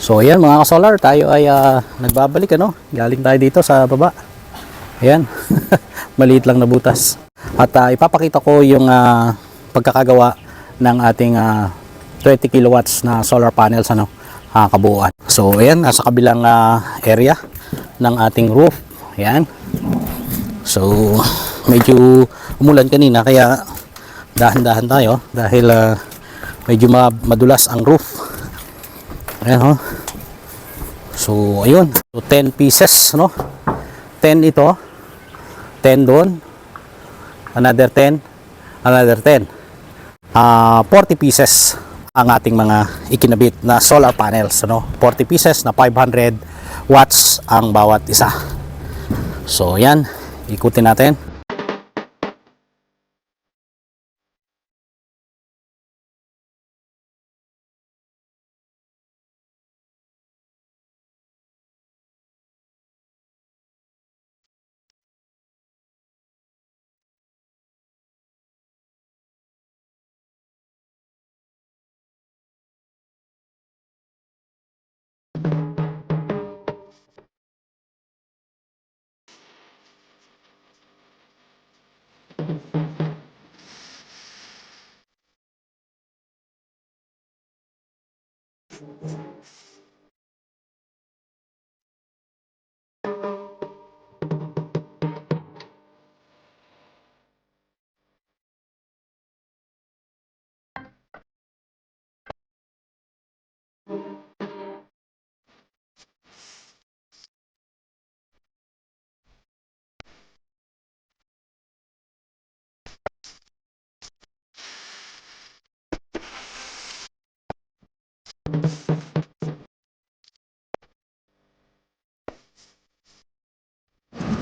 So ayan mga ka-solar, tayo ay nagbabalik ano. Galing tayo dito sa baba. Ayan. Maliit lang na butas. At ipapakita ko yung pagkakagawa ng ating 20 kilowatts na solar panels ano, kabuuan. So ayan, nasa kabilang area ng ating roof. Ayan. So medyo umulan kanina kaya dahan-dahan tayo dahil medyo madulas ang roof. Ayan, oh. So ayun, so 10 pieces no, 10 ito, 10 doon, another 10, another 10, 40 pieces ang ating mga ikinabit na solar panels no, 40 pieces na 500 watts ang bawat isa. So yan, ikutin natin.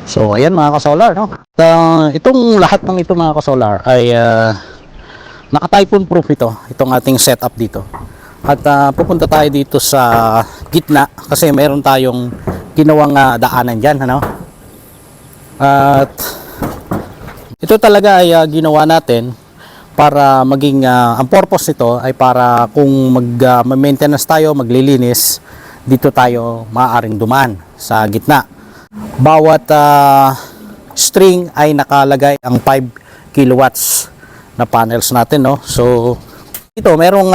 So ayan mga ka-solar no. Itong lahat ng ito mga ka-solar ay naka-typhoon proof itong ating setup dito. At pupunta tayo dito sa gitna kasi meron tayong ginawang daanan diyan ano. At ito talaga ay ginawa natin para maging ang purpose nito ay para kung mag-maintenance tayo, maglilinis, dito tayo maaaring dumaan sa gitna. Bawat string ay nakalagay ang 5 kilowatts na panels natin no. So ito merong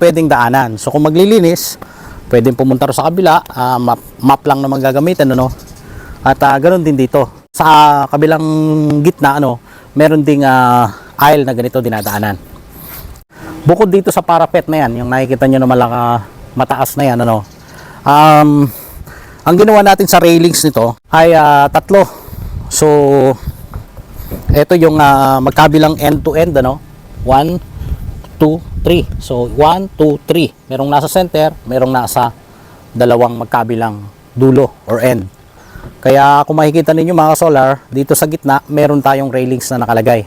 pwedeng daanan. So kung maglilinis, pwedeng pumunta ro sa kabila, map lang naman gagamitin ano. At ganoon din dito. Sa kabilang gitna ano, meron ding aisle na ganito dinadaanan. Bukod dito sa parapet na yan, yung nakikita nyo na mataas na yan ano. Ang ginawa natin sa railings nito ay tatlo. So ito yung magkabilang end to end ano. 1, 2, 3. So 1, 2, 3. Merong nasa center, merong nasa dalawang magkabilang dulo or end. Kaya kung makikita ninyo mga solar, dito sa gitna meron tayong railings na nakalagay.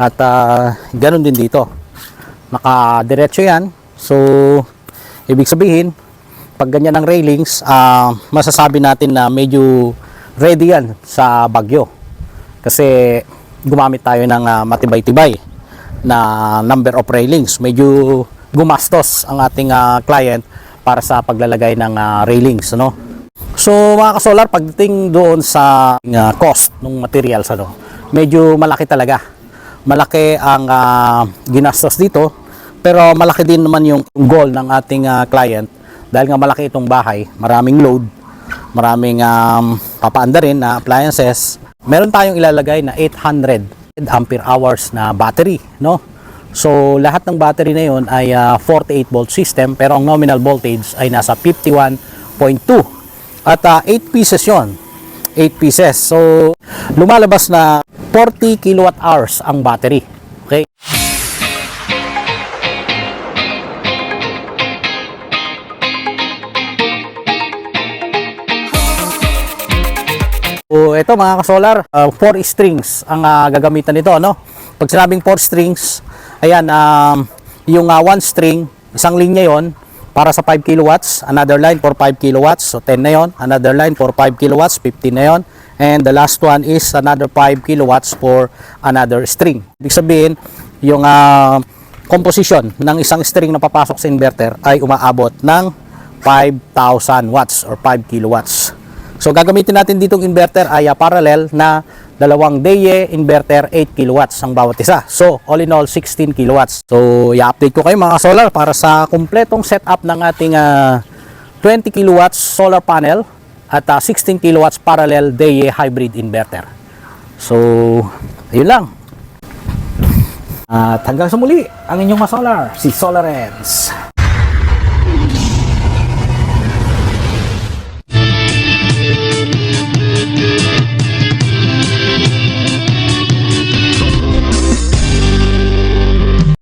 At ganun din dito. Nakadiretso yan. So ibig sabihin pag ganyan ang railings, masasabi natin na medyo ready yan sa bagyo. Kasi gumamit tayo ng matibay-tibay na number of railings. Medyo gumastos ang ating client para sa paglalagay ng railings. No? So mga ka-solar, pagdating doon sa cost ng materials, ano, medyo malaki talaga. Malaki ang ginastos dito, pero malaki din naman yung goal ng ating client. Dahil nga malaki itong bahay, maraming load, maraming papaanda rin na appliances. Meron tayong ilalagay na 800 ampere hours na battery, no? So lahat ng battery na yon ay 48 volt system, pero ang nominal voltage ay nasa 51.2. At 8 pieces yon, 8 pieces. So lumalabas na 40 kilowatt hours ang battery. Okay? So ito mga ka-solar, 4 strings ang gagamitan nito ano. Pag sinabing 4 strings, ayan, yung 1 string, isang linya yon para sa 5 kilowatts, another line for 5 kilowatts, so 10 na yon, another line for 5 kilowatts, 15 na yon, and the last one is another 5 kilowatts for another string. Ibig sabihin, yung composition ng isang string na papasok sa inverter ay umaabot ng 5,000 watts or 5 kilowatts. So gagamitin natin ditong inverter ay parallel na dalawang DEA inverter 8 kilowatts ang bawat isa. So all in all 16 kilowatts. So i-update ko kayo mga solar para sa kumpletong setup ng ating 20 kilowatts solar panel at 16 kilowatts parallel DEA hybrid inverter. So ayun lang. At hanggang sa muli, ang inyong mga solar, si Solarens.